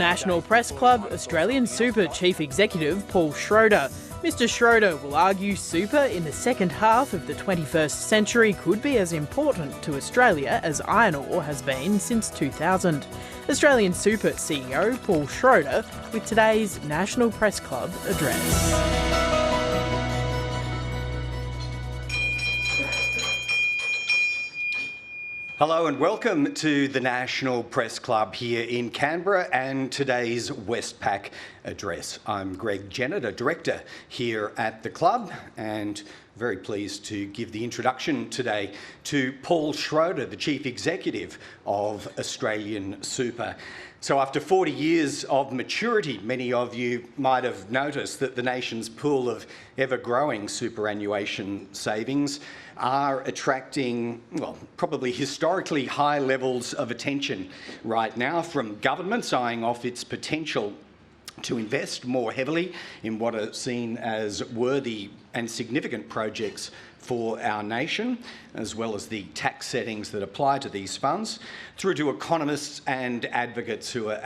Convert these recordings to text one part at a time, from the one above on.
National Press Club, AustralianSuper Chief Executive Paul Schroder. Mr Schroder will argue super in the second half of the 21st century could be as important to Australia as iron ore has been since 2000. AustralianSuper CEO Paul Schroder with today's National Press Club address. Hello and welcome to the National Press Club here in Canberra and today's Westpac address. I'm Greg Jennett, a director here at the club, and very pleased to give the introduction today to Paul Schroder, the Chief Executive of AustralianSuper. So after 40 years of maturity, many of you might have noticed that the nation's pool of ever-growing superannuation savings are attracting, well, probably historically high levels of attention right now from governments eyeing off its potential to invest more heavily in what are seen as worthy and significant projects for our nation, as well as the tax settings that apply to these funds, through to economists and advocates who are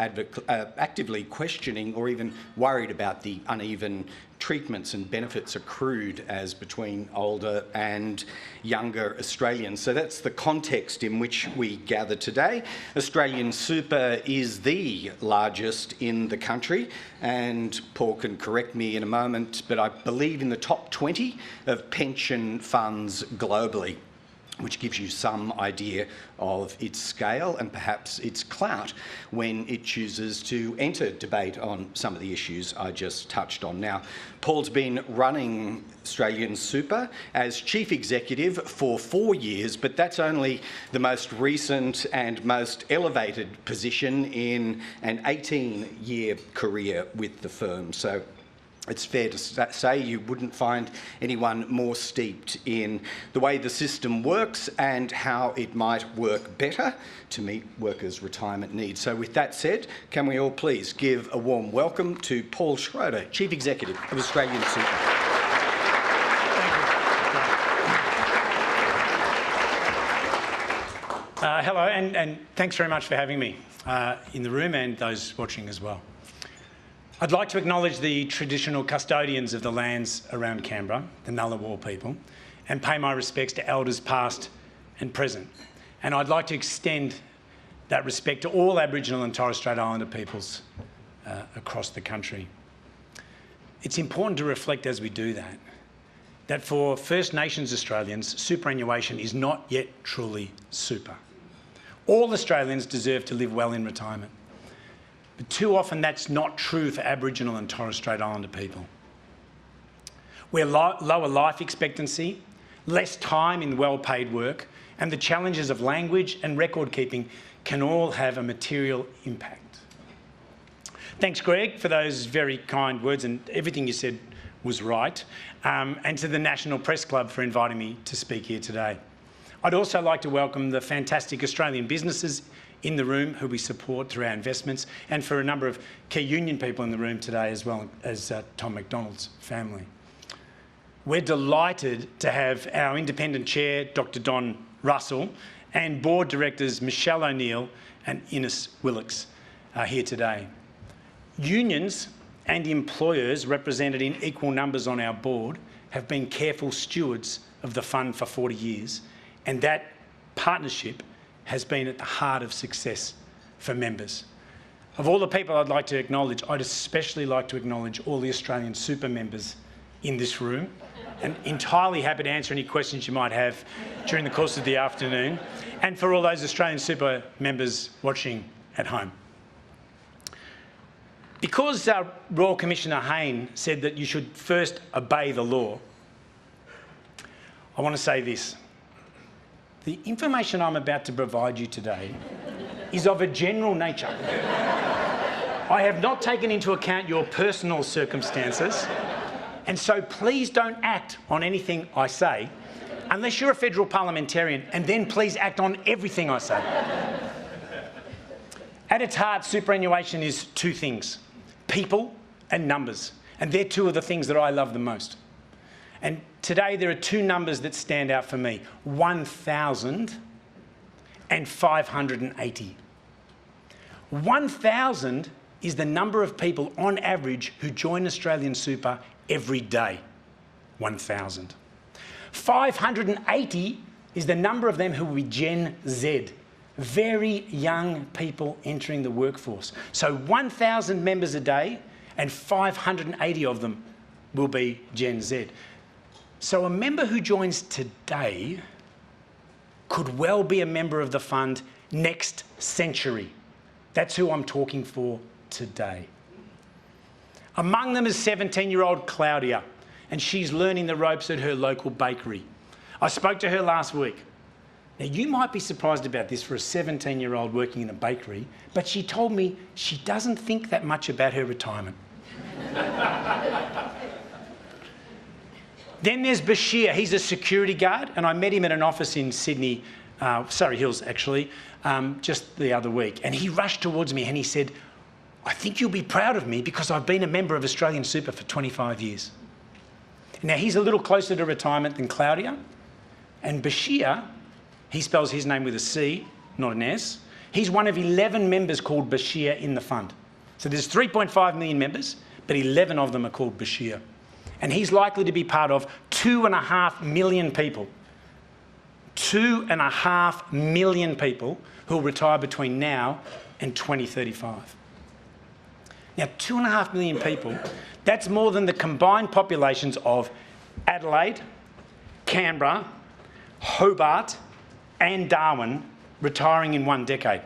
actively questioning or even worried about the uneven treatments and benefits accrued as between older and younger Australians. So that's the context in which we gather today. AustralianSuper is the largest in the country, and Paul can correct me in a moment, but I believe in the top 20 of pension funds globally, which gives you some idea of its scale and perhaps its clout when it chooses to enter debate on some of the issues I just touched on. Now, Paul's been running AustralianSuper as Chief Executive for 4 years, but that's only the most recent and most elevated position in an 18-year career with the firm. So it's fair to say you wouldn't find anyone more steeped in the way the system works and how it might work better to meet workers' retirement needs. So with that said, can we all please give a warm welcome to Paul Schroder, Chief Executive of AustralianSuper. Hello, and thanks very much for having me in the room and those watching as well. I'd like to acknowledge the traditional custodians of the lands around Canberra, the Ngunnawal people, and pay my respects to elders past and present. And I'd like to extend that respect to all Aboriginal and Torres Strait Islander peoples across the country. It's important to reflect as we do that for First Nations Australians, superannuation is not yet truly super. All Australians deserve to live well in retirement. But too often that's not true for Aboriginal and Torres Strait Islander people. Where lower life expectancy, less time in well-paid work, and the challenges of language and record keeping can all have a material impact. Thanks, Greg, for those very kind words, and everything you said was right, and to the National Press Club for inviting me to speak here today. I'd also like to welcome the fantastic Australian businesses in the room who we support through our investments, and for a number of key union people in the room today, as well as Tom McDonald's family. We're delighted to have our independent chair, Dr. Don Russell, and board directors Michelle O'Neill and Ines Willocks here today. Unions and employers represented in equal numbers on our board have been careful stewards of the fund for 40 years, and that partnership has been at the heart of success for members. Of all the people I'd like to acknowledge, I'd especially like to acknowledge all the AustralianSuper members in this room, and entirely happy to answer any questions you might have during the course of the afternoon, and for all those AustralianSuper members watching at home. Because Royal Commissioner Hayne said that you should first obey the law, I want to say this. The information I'm about to provide you today is of a general nature. I have not taken into account your personal circumstances, and so please don't act on anything I say unless you're a federal parliamentarian, and then please act on everything I say. At its heart, superannuation is two things: people and numbers, and they're two of the things that I love the most. And today there are two numbers that stand out for me: 1,000 and 580. 1,000 is the number of people on average who join AustralianSuper every day. 1,000. 580 is the number of them who will be Gen Z. Very young people entering the workforce. So 1,000 members a day and 580 of them will be Gen Z. So a member who joins today could well be a member of the fund next century. That's who I'm talking for today. Among them is 17-year-old Claudia, and she's learning the ropes at her local bakery. I spoke to her last week. Now, you might be surprised about this for a 17-year-old working in a bakery, but she told me she doesn't think that much about her retirement. Then there's Bashir. He's a security guard, and I met him at an office in Sydney, Surrey Hills actually, just the other week. And he rushed towards me and he said, "I think you'll be proud of me because I've been a member of AustralianSuper for 25 years. Now, he's a little closer to retirement than Claudia. And Bashir, he spells his name with a C, not an S. He's one of 11 members called Bashir in the fund. So there's 3.5 million members, but 11 of them are called Bashir. And he's likely to be part of 2.5 million people. 2.5 million people who'll retire between now and 2035. Now, 2.5 million people, that's more than the combined populations of Adelaide, Canberra, Hobart, and Darwin retiring in one decade.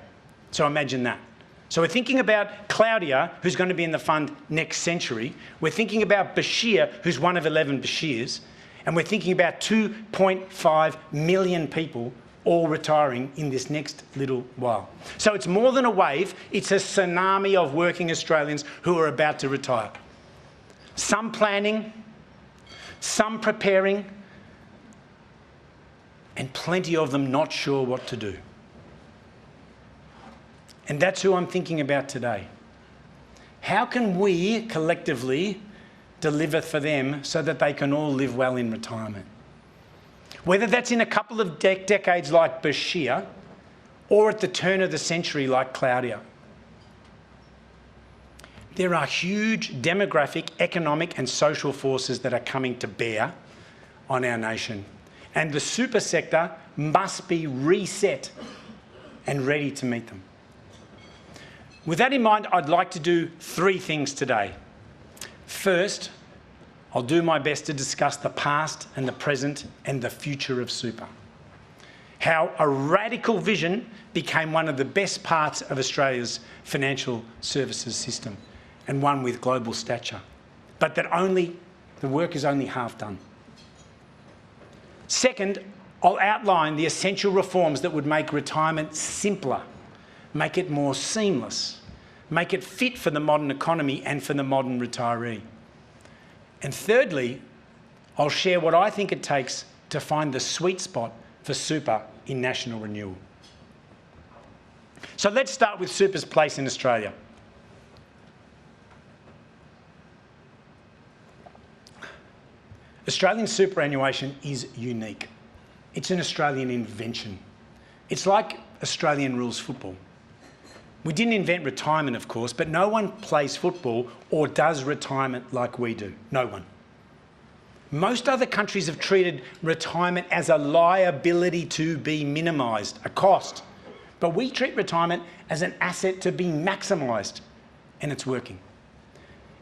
So imagine that. So we're thinking about Claudia, who's going to be in the fund next century. We're thinking about Bashir, who's one of 11 Bashirs. And we're thinking about 2.5 million people all retiring in this next little while. So it's more than a wave, it's a tsunami of working Australians who are about to retire. Some planning, some preparing, and plenty of them not sure what to do. And that's who I'm thinking about today. How can we collectively deliver for them so that they can all live well in retirement? Whether that's in a couple of decades like Bashir or at the turn of the century like Claudia. There are huge demographic, economic and social forces that are coming to bear on our nation. And the super sector must be reset and ready to meet them. With that in mind, I'd like to do 3 things today. First, I'll do my best to discuss the past and the present and the future of super. How a radical vision became one of the best parts of Australia's financial services system and one with global stature, but that the work is only half done. Second, I'll outline the essential reforms that would make retirement simpler, make it more seamless, make it fit for the modern economy and for the modern retiree. And thirdly, I'll share what I think it takes to find the sweet spot for super in national renewal. So let's start with super's place in Australia. Australian superannuation is unique. It's an Australian invention. It's like Australian rules football. We didn't invent retirement, of course, but no one plays football or does retirement like we do. No one. Most other countries have treated retirement as a liability to be minimised, a cost. But we treat retirement as an asset to be maximised, and it's working.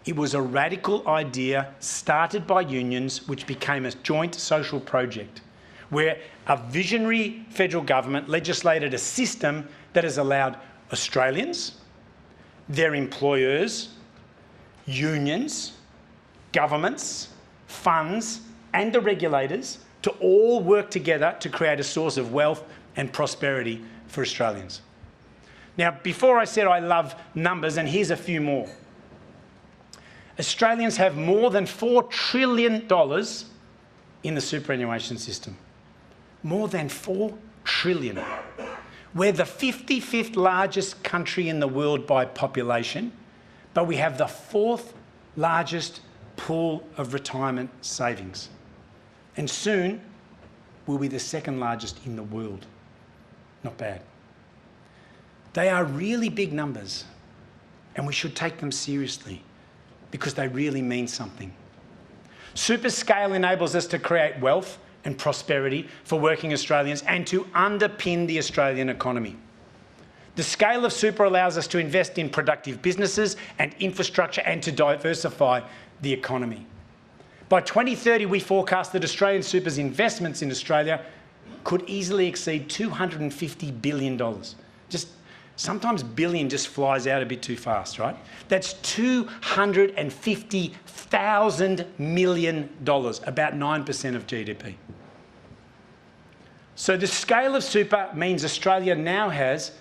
It was a radical idea started by unions, which became a joint social project, where a visionary federal government legislated a system that has allowed Australians, their employers, unions, governments, funds, and the regulators to all work together to create a source of wealth and prosperity for Australians. Now, before I said I love numbers, and here's a few more. Australians have more than $4 trillion in the superannuation system. More than $4 trillion. We're the 55th largest country in the world by population, but we have the 4th largest pool of retirement savings. And soon, we'll be the 2nd largest in the world. Not bad. They are really big numbers. and we should take them seriously because they really mean something. Super scale enables us to create wealth and prosperity for working Australians and to underpin the Australian economy. The scale of super allows us to invest in productive businesses and infrastructure and to diversify the economy. By 2030, we forecast that AustralianSuper's investments in Australia could easily exceed $250 billion. Just sometimes billion just flies out a bit too fast, right? That's $250,000 million, about 9% of GDP. So the scale of super means Australia now has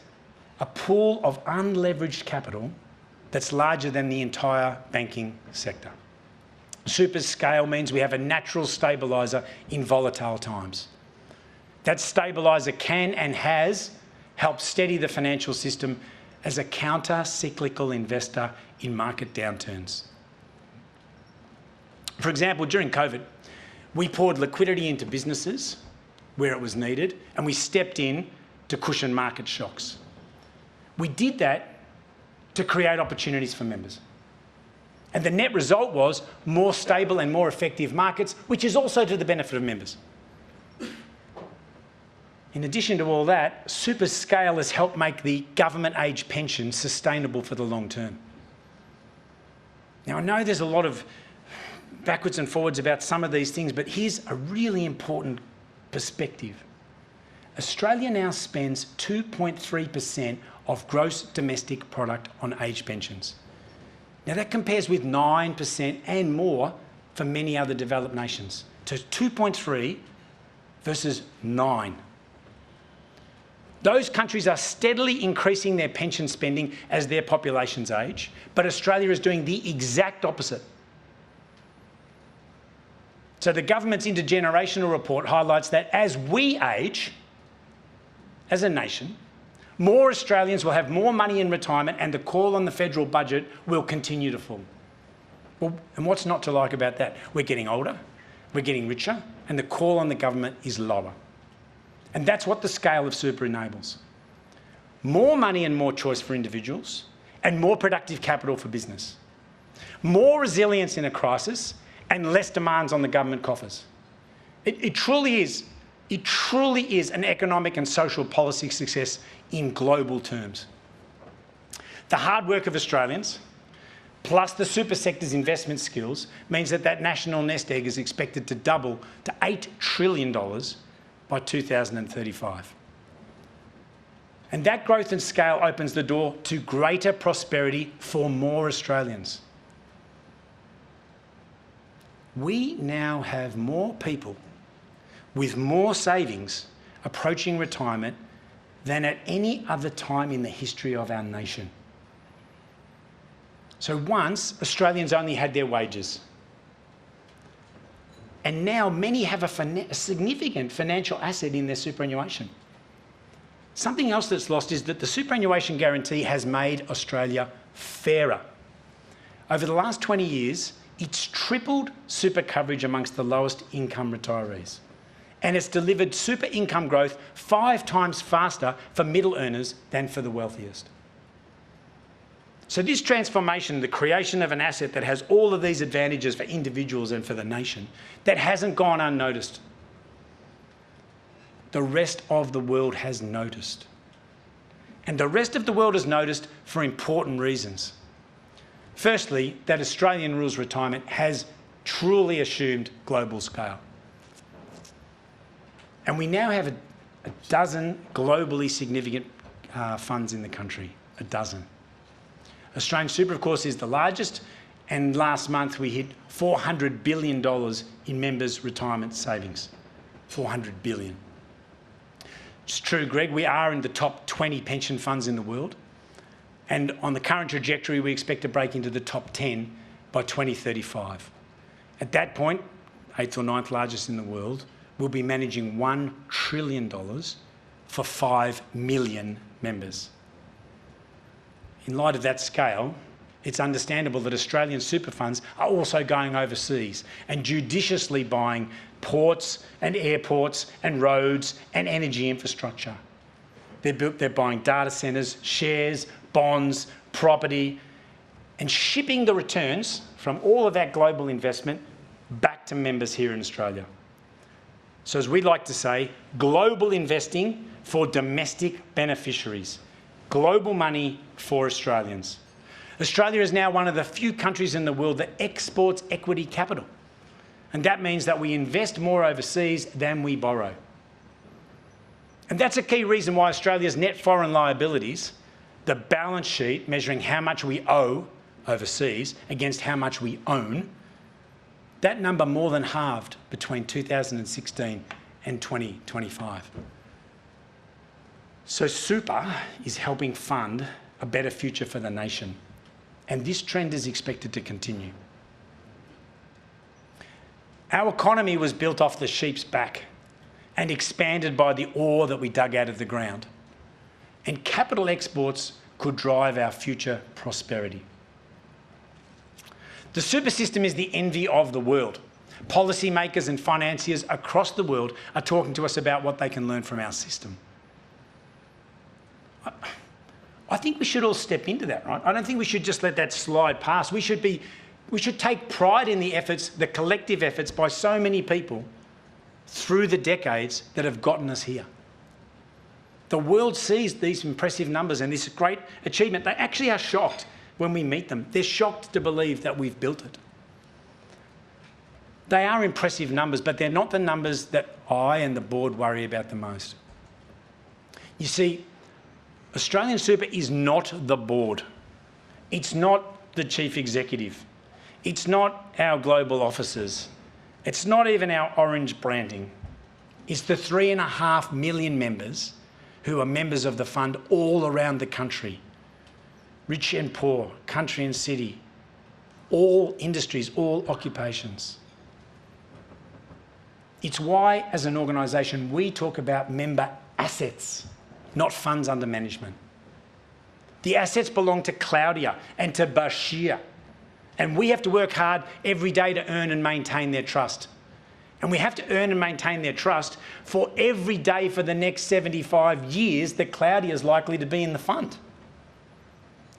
a pool of unleveraged capital that's larger than the entire banking sector. Super's scale means we have a natural stabiliser in volatile times. That stabiliser can and has helped steady the financial system as a counter-cyclical investor in market downturns. For example, during COVID, we poured liquidity into businesses where it was needed, and we stepped in to cushion market shocks. We did that to create opportunities for members. And the net result was more stable and more effective markets, which is also to the benefit of members. In addition to all that, super scale has helped make the government-age pension sustainable for the long term. Now, I know there's a lot of backwards and forwards about some of these things, but here's a really important perspective. Australia now spends 2.3% of gross domestic product on age pensions. Now that compares with 9% and more for many other developed nations. So 2.3 versus 9. Those countries are steadily increasing their pension spending as their populations age, but Australia is doing the exact opposite. So the government's intergenerational report highlights that as we age, as a nation, more Australians will have more money in retirement and the call on the federal budget will continue to fall. Well, and what's not to like about that? We're getting older, we're getting richer, and the call on the government is lower. And that's what the scale of super enables. More money and more choice for individuals, and more productive capital for business. More resilience in a crisis, and less demands on the government coffers. It truly is an economic and social policy success in global terms. The hard work of Australians, plus the super sector's investment skills, means that national nest egg is expected to double to $8 trillion by 2035. And that growth and scale opens the door to greater prosperity for more Australians. We now have more people with more savings approaching retirement than at any other time in the history of our nation. So once, Australians only had their wages. And now many have a significant financial asset in their superannuation. Something else that's lost is that the superannuation guarantee has made Australia fairer. Over the last 20 years, it's tripled super coverage amongst the lowest income retirees. And it's delivered super income growth 5 times faster for middle earners than for the wealthiest. So this transformation, the creation of an asset that has all of these advantages for individuals and for the nation, that hasn't gone unnoticed. The rest of the world has noticed. And the rest of the world has noticed for important reasons. Firstly, that Australian rules retirement has truly assumed global scale. And we now have a dozen globally significant funds in the country, a dozen. AustralianSuper, of course, is the largest, and last month we hit $400 billion in members' retirement savings. $400 billion. It's true, Greg, we are in the top 20 pension funds in the world. And on the current trajectory, we expect to break into the top 10 by 2035. At that point, 8th or 9th largest in the world, we'll be managing $1 trillion for 5 million members. In light of that scale, it's understandable that Australian super funds are also going overseas and judiciously buying ports and airports and roads and energy infrastructure. They're buying data centres, shares, bonds, property, and shipping the returns from all of that global investment back to members here in Australia. So as we like to say, global investing for domestic beneficiaries. Global money for Australians. Australia is now one of the few countries in the world that exports equity capital. And that means that we invest more overseas than we borrow. And that's a key reason why Australia's net foreign liabilities, the balance sheet measuring how much we owe overseas against how much we own, that number more than halved between 2016 and 2025. So super is helping fund a better future for the nation. And this trend is expected to continue. Our economy was built off the sheep's back and expanded by the ore that we dug out of the ground. And capital exports could drive our future prosperity. The super system is the envy of the world. Policymakers and financiers across the world are talking to us about what they can learn from our system. I think we should all step into that, right? I don't think we should just let that slide past. We should take pride in the efforts, the collective efforts by so many people through the decades that have gotten us here. The world sees these impressive numbers and this great achievement. They actually are shocked when we meet them. They're shocked to believe that we've built it. They are impressive numbers, but they're not the numbers that I and the board worry about the most. You see, AustralianSuper is not the board. It's not the chief executive. It's not our global officers. It's not even our orange branding. It's the 3.5 million members who are members of the fund all around the country. Rich and poor, country and city, all industries, all occupations. It's why, as an organisation, we talk about member assets, not funds under management. The assets belong to Claudia and to Bashir, and we have to work hard every day to earn and maintain their trust. And we have to earn and maintain their trust for every day for the next 75 years that Claudia is likely to be in the fund.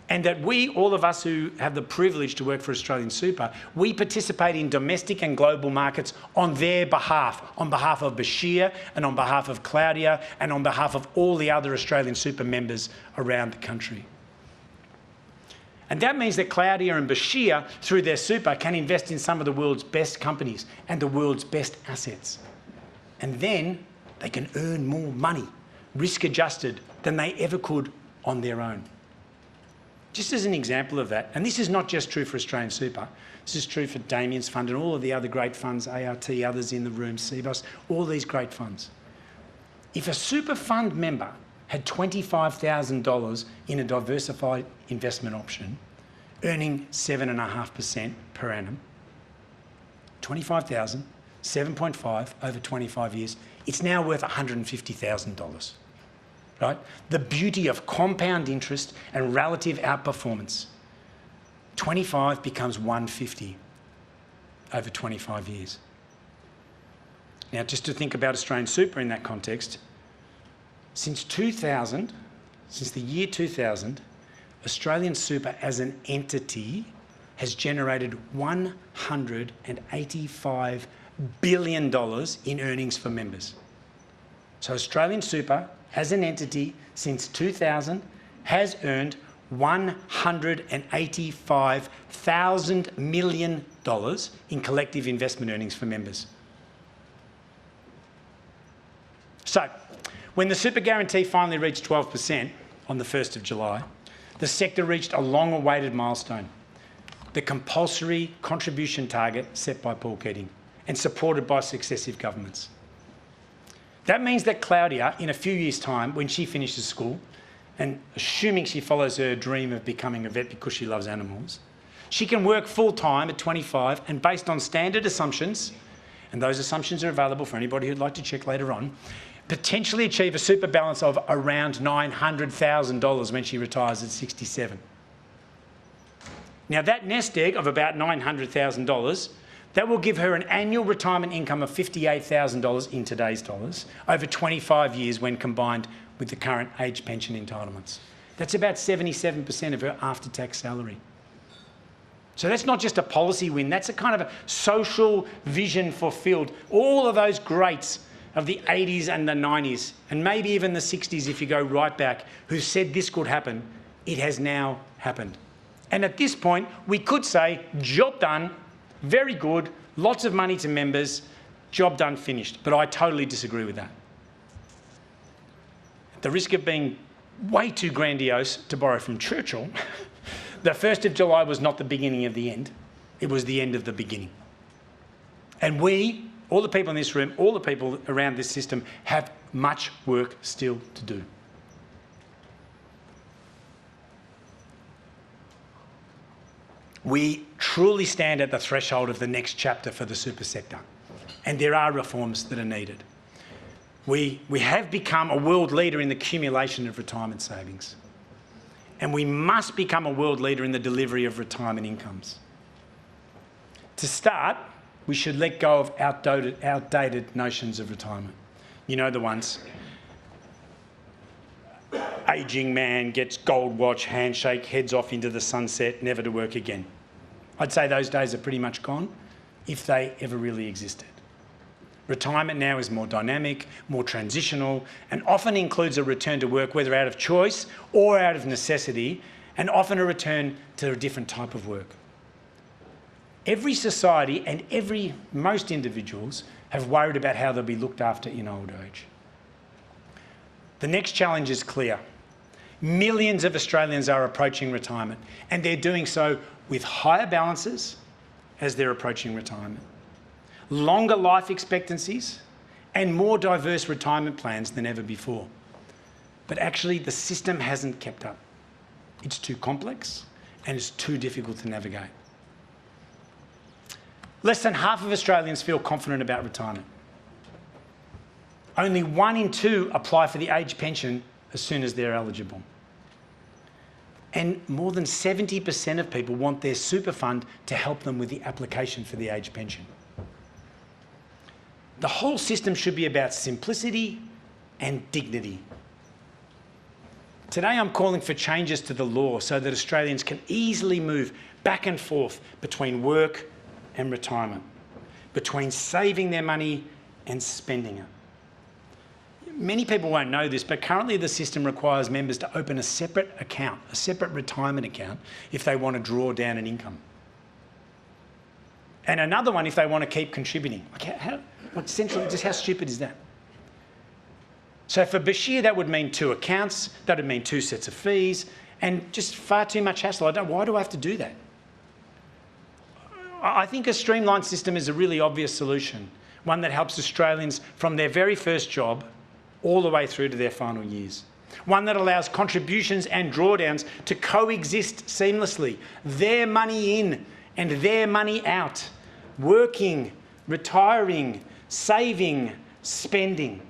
And that we, all of us who have the privilege to work for AustralianSuper, we participate in domestic and global markets on their behalf, on behalf of Bashir and on behalf of Claudia and on behalf of all the other AustralianSuper members around the country. And that means that Claudia and Bashir, through their super, can invest in some of the world's best companies and the world's best assets. And then they can earn more money, risk-adjusted, than they ever could on their own. Just as an example of that, and this is not just true for AustralianSuper, this is true for Damien's fund and all of the other great funds, ART, others in the room, CBOS, all these great funds. If a super fund member had $25,000 in a diversified investment option, earning 7.5% per annum, 25,000, 7.5 over 25 years, it's now worth $150,000. Right? The beauty of compound interest and relative outperformance. 25 becomes 150 over 25 years. Now, just to think about AustralianSuper in that context, since the year 2000, AustralianSuper as an entity has generated $185 billion in earnings for members. So AustralianSuper as an entity since 2000 has earned $185,000 million in collective investment earnings for members. So, when the super guarantee finally reached 12% on the 1st of July, the sector reached a long-awaited milestone, the compulsory contribution target set by Paul Keating and supported by successive governments. That means that Claudia, in a few years' time, when she finishes school, and assuming she follows her dream of becoming a vet because she loves animals, she can work full-time at 25 and, based on standard assumptions, and those assumptions are available for anybody who'd like to check later on, potentially achieve a super balance of around $900,000 when she retires at 67. Now, that nest egg of about $900,000, that will give her an annual retirement income of $58,000 in today's dollars over 25 years when combined with the current age pension entitlements. That's about 77% of her after-tax salary. So that's not just a policy win, that's a kind of a social vision fulfilled. All of those greats of the 80s and the 90s, and maybe even the 60s if you go right back, who said this could happen, it has now happened. And at this point, we could say, job done, very good, lots of money to members, job done, finished. But I totally disagree with that. At the risk of being way too grandiose, to borrow from Churchill, the 1st of July was not the beginning of the end, it was the end of the beginning. And we, all the people in this room, all the people around this system, have much work still to do. We truly stand at the threshold of the next chapter for the super sector, and there are reforms that are needed. We have become a world leader in the accumulation of retirement savings, and we must become a world leader in the delivery of retirement incomes. To start, we should let go of outdated notions of retirement. You know the ones. Ageing man gets gold watch, handshake, heads off into the sunset, never to work again. I'd say those days are pretty much gone, if they ever really existed. Retirement now is more dynamic, more transitional, and often includes a return to work, whether out of choice or out of necessity, and often a return to a different type of work. Every society and most individuals have worried about how they'll be looked after in old age. The next challenge is clear. Millions of Australians are approaching retirement, and they're doing so with higher balances as they're approaching retirement, longer life expectancies, and more diverse retirement plans than ever before. But actually, the system hasn't kept up. It's too complex and it's too difficult to navigate. Less than half of Australians feel confident about retirement. Only 1 in 2 apply for the age pension as soon as they're eligible. And more than 70% of people want their super fund to help them with the application for the age pension. The whole system should be about simplicity and dignity. Today I'm calling for changes to the law so that Australians can easily move back and forth between work and retirement, between saving their money and spending it. Many people won't know this, but currently the system requires members to open a separate account, a separate retirement account, if they want to draw down an income. And another one if they want to keep contributing. Essentially, just how stupid is that? So for Bashir, that would mean 2 accounts, that would mean 2 sets of fees, and just far too much hassle. Why do I have to do that? I think a streamlined system is a really obvious solution, one that helps Australians from their very first job all the way through to their final years. One that allows contributions and drawdowns to coexist seamlessly, their money in and their money out, working, retiring, saving, spending.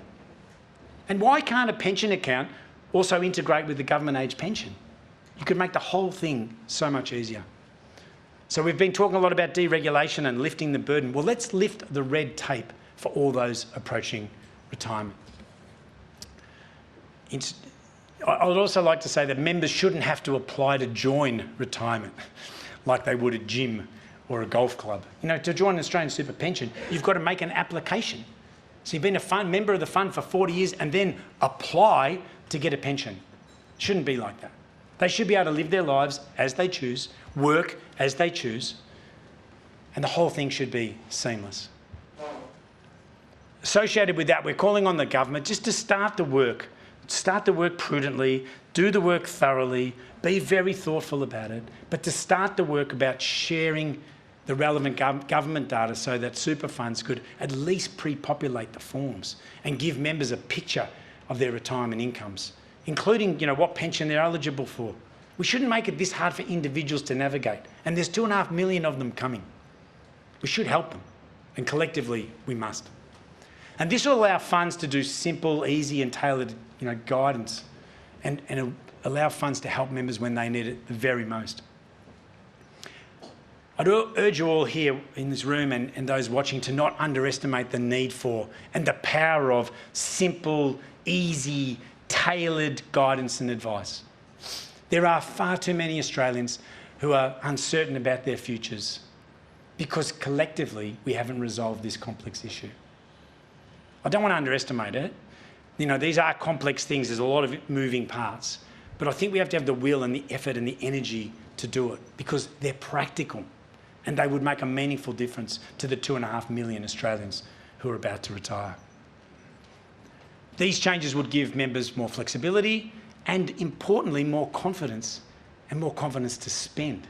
And why can't a pension account also integrate with the government age pension? You could make the whole thing so much easier. So we've been talking a lot about deregulation and lifting the burden. Well, let's lift the red tape for all those approaching retirement. I would also like to say that members shouldn't have to apply to join retirement like they would a gym or a golf club. You know, to join an Australian super pension, you've got to make an application. So you've been a member of the fund for 40 years and then apply to get a pension. It shouldn't be like that. They should be able to live their lives as they choose, work as they choose, and the whole thing should be seamless. Associated with that, we're calling on the government just to start the work prudently, do the work thoroughly, be very thoughtful about it, but to start the work about sharing the relevant government data so that super funds could at least pre-populate the forms and give members a picture of their retirement incomes, including, what pension they're eligible for. We shouldn't make it this hard for individuals to navigate, and there's 2.5 million of them coming. We should help them, and collectively we must. And this will allow funds to do simple, easy and tailored guidance and allow funds to help members when they need it the very most. I'd urge you all here in this room and those watching to not underestimate the need for and the power of simple, easy, tailored guidance and advice. There are far too many Australians who are uncertain about their futures because collectively we haven't resolved this complex issue. I don't want to underestimate it. You know, these are complex things. There's a lot of moving parts. But I think we have to have the will and the effort and the energy to do it because they're practical and they would make a meaningful difference to the 2.5 million Australians who are about to retire. These changes would give members more flexibility and, importantly, more confidence and more confidence to spend.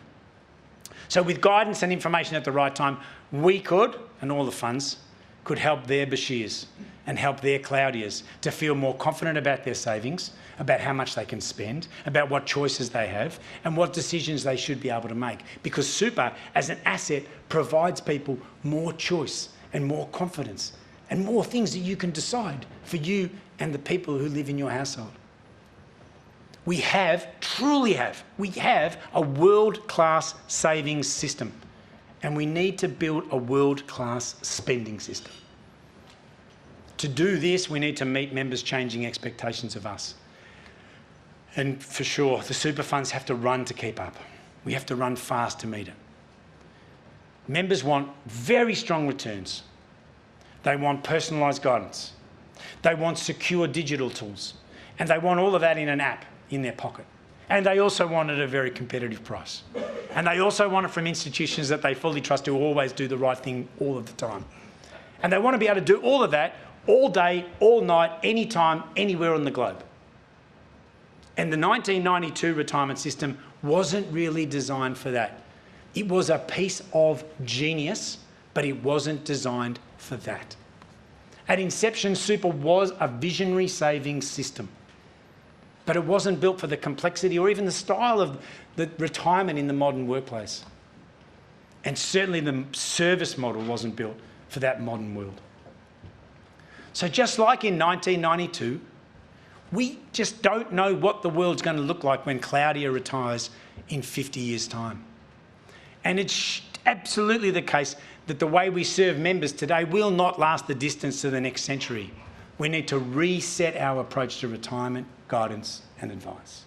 So with guidance and information at the right time, we could, and all the funds, could help their Bashirs and help their Claudias to feel more confident about their savings, about how much they can spend, about what choices they have and what decisions they should be able to make. Because super, as an asset, provides people more choice and more confidence and more things that you can decide for you and the people who live in your household. We truly have a world-class savings system, and we need to build a world-class spending system. To do this, we need to meet members' changing expectations of us. And for sure, the super funds have to run to keep up. We have to run fast to meet it. Members want very strong returns. They want personalised guidance. They want secure digital tools. And they want all of that in an app in their pocket. And they also want it at a very competitive price. And they also want it from institutions that they fully trust who always do the right thing all of the time. And they want to be able to do all of that all day, all night, anytime, anywhere on the globe. And the 1992 retirement system wasn't really designed for that. It was a piece of genius, but it wasn't designed for that. At inception, super was a visionary savings system, but it wasn't built for the complexity or even the style of the retirement in the modern workplace. And certainly the service model wasn't built for that modern world. So just like in 1992, we just don't know what the world's going to look like when Claudia retires in 50 years' time. And it's absolutely the case that the way we serve members today will not last the distance to the next century. We need to reset our approach to retirement, guidance and advice.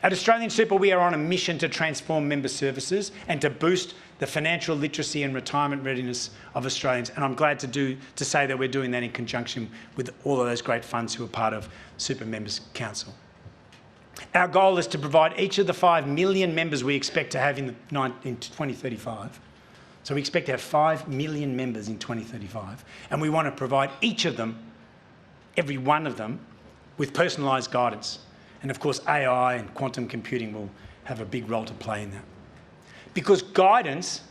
At AustralianSuper, we are on a mission to transform member services and to boost the financial literacy and retirement readiness of Australians. And I'm glad to say that we're doing that in conjunction with all of those great funds who are part of Super Members Council. Our goal is to provide each of the 5 million members we expect to have in 2035. So we expect to have 5 million members in 2035. And we want to provide each of them, every one of them, with personalised guidance. And of course, AI and quantum computing will have a big role to play in that. Because guidance,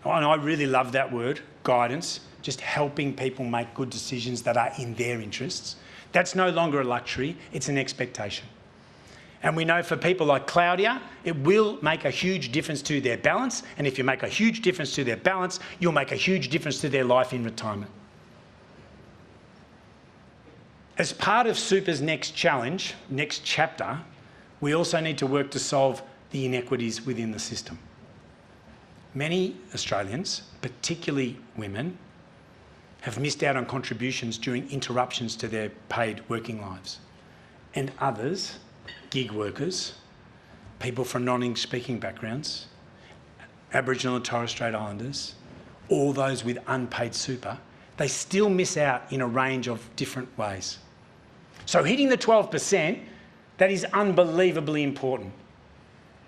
and I really love that word, guidance, just helping people make good decisions that are in their interests, that's no longer a luxury, it's an expectation. And we know for people like Claudia, it will make a huge difference to their balance. And if you make a huge difference to their balance, you'll make a huge difference to their life in retirement. As part of Super's next challenge, next chapter, we also need to work to solve the inequities within the system. Many Australians, particularly women, have missed out on contributions during interruptions to their paid working lives. And others, gig workers, people from non-English speaking backgrounds, Aboriginal and Torres Strait Islanders, all those with unpaid super, they still miss out in a range of different ways. So hitting the 12%, that is unbelievably important.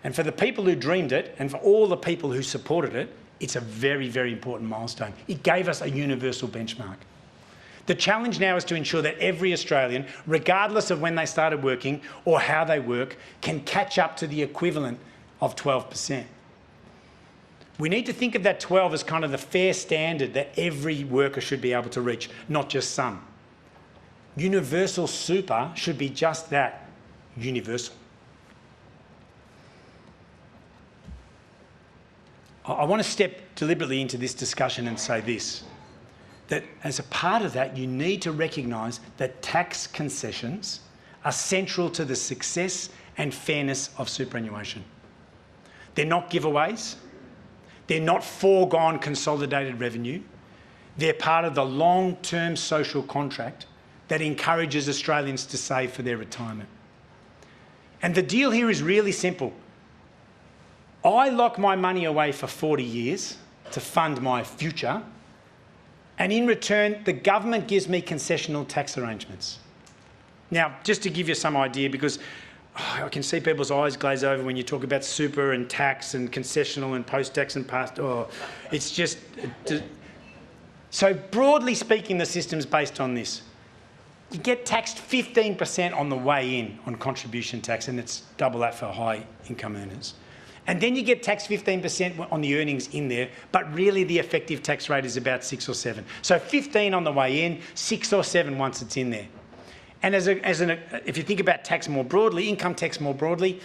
And for the people who dreamed it and for all the people who supported it, it's a very, very important milestone. It gave us a universal benchmark. The challenge now is to ensure that every Australian, regardless of when they started working or how they work, can catch up to the equivalent of 12%. We need to think of that 12 as kind of the fair standard that every worker should be able to reach, not just some. Universal super should be just that, universal. I want to step deliberately into this discussion and say this, that as a part of that, you need to recognise that tax concessions are central to the success and fairness of superannuation. They're not giveaways. They're not foregone consolidated revenue. They're part of the long-term social contract that encourages Australians to save for their retirement. And the deal here is really simple. I lock my money away for 40 years to fund my future, and in return, the government gives me concessional tax arrangements. Now, just to give you some idea, because I can see people's eyes glaze over when you talk about super and tax and concessional and post-tax and past. It's just... So broadly speaking, the system's based on this. You get taxed 15% on the way in on contribution tax, and it's double that for high income earners. And then you get taxed 15% on the earnings in there, but really the effective tax rate is about 6 or 7. So 15 on the way in, 6 or 7 once it's in there. And if you think about tax more broadly, income tax more broadly,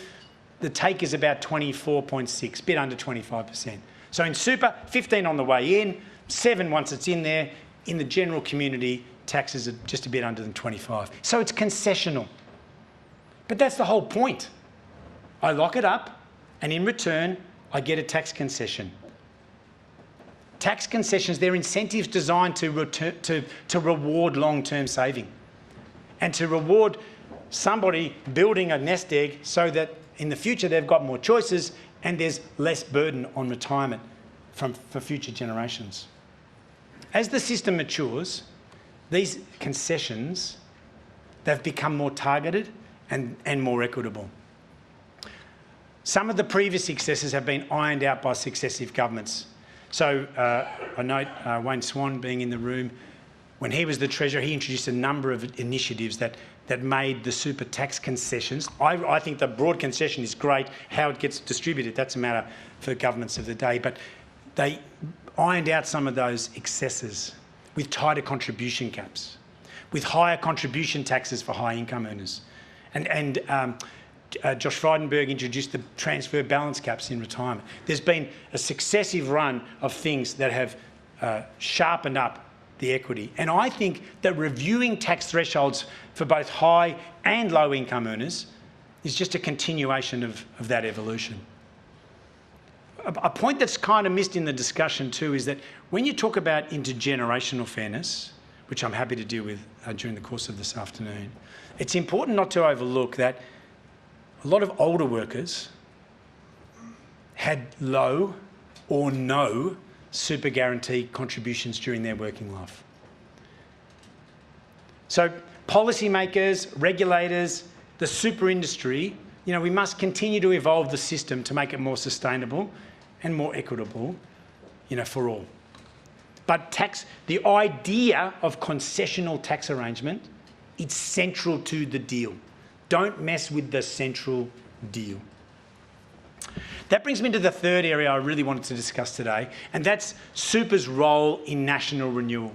the take is about 24.6, a bit under 25%. So in super, 15 on the way in, 7 once it's in there. In the general community, taxes are just a bit under than 25. So it's concessional. But that's the whole point. I lock it up, and in return, I get a tax concession. Tax concessions, they're incentives designed to reward long-term saving and to reward somebody building a nest egg so that in the future they've got more choices and there's less burden on retirement for future generations. As the system matures, these concessions, they've become more targeted and more equitable. Some of the previous successes have been ironed out by successive governments. So I note Wayne Swan being in the room. When he was the Treasurer, he introduced a number of initiatives that made the super tax concessions. I think the broad concession is great. How it gets distributed, that's a matter for governments of the day. But they ironed out some of those excesses with tighter contribution caps, with higher contribution taxes for high income earners. Josh Frydenberg introduced the transfer balance caps in retirement. There's been a successive run of things that have sharpened up the equity. And I think that reviewing tax thresholds for both high and low income earners is just a continuation of that evolution. A point that's kind of missed in the discussion too is that when you talk about intergenerational fairness, which I'm happy to deal with during the course of this afternoon, it's important not to overlook that a lot of older workers had low or no super guarantee contributions during their working life. So policymakers, regulators, the super industry, we must continue to evolve the system to make it more sustainable and more equitable, for all. But the idea of concessional tax arrangement, it's central to the deal. Don't mess with the central deal. That brings me to the third area I really wanted to discuss today, and that's super's role in national renewal.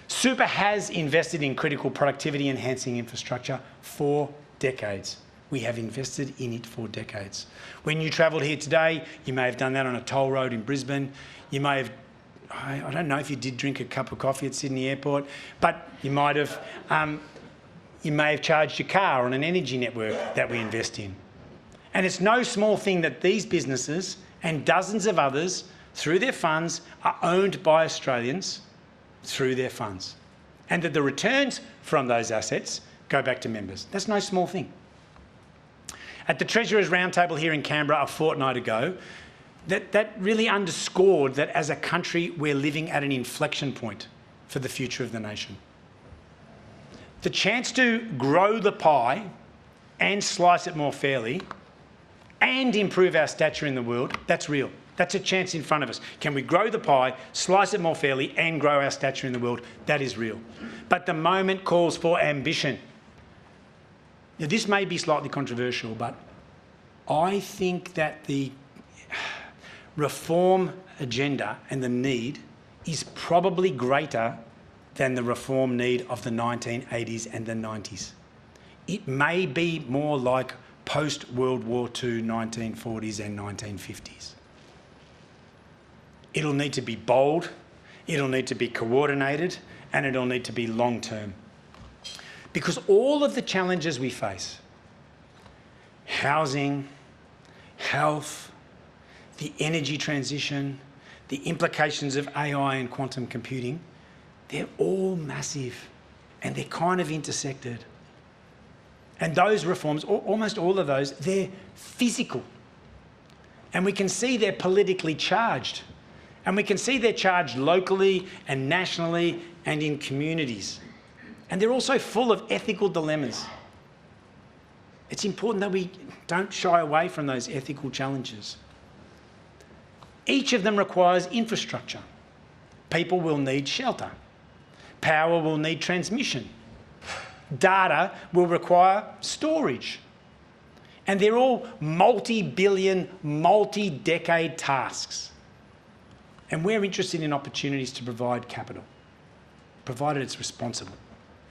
Super has invested in critical productivity enhancing infrastructure for decades. We have invested in it for decades. When you travelled here today, you may have done that on a toll road in Brisbane. You may have, I don't know if you did drink a cup of coffee at Sydney Airport, but you may have charged your car on an energy network that we invest in. And it's no small thing that these businesses and dozens of others, through their funds, are owned by Australians through their funds. And that the returns from those assets go back to members. That's no small thing. At the Treasurers' Roundtable here in Canberra a fortnight ago, that really underscored that as a country we're living at an inflection point for the future of the nation. The chance to grow the pie and slice it more fairly and improve our stature in the world, that's real. That's a chance in front of us. Can we grow the pie, slice it more fairly and grow our stature in the world? That is real. But the moment calls for ambition. Now, this may be slightly controversial, but I think that the reform agenda and the need is probably greater than the reform need of the 1980s and the 90s. It may be more like post-World War II 1940s and 1950s. It'll need to be bold, it'll need to be coordinated, and it'll need to be long-term. Because all of the challenges we face, housing, health, the energy transition, the implications of AI and quantum computing, they're all massive and they're kind of intersected. And those reforms, almost all of those, they're physical. And we can see they're politically charged. And we can see they're charged locally and nationally and in communities. And they're also full of ethical dilemmas. It's important that we don't shy away from those ethical challenges. Each of them requires infrastructure. People will need shelter. Power will need transmission. Data will require storage. And they're all multi-billion, multi-decade tasks. And we're interested in opportunities to provide capital, provided it's responsible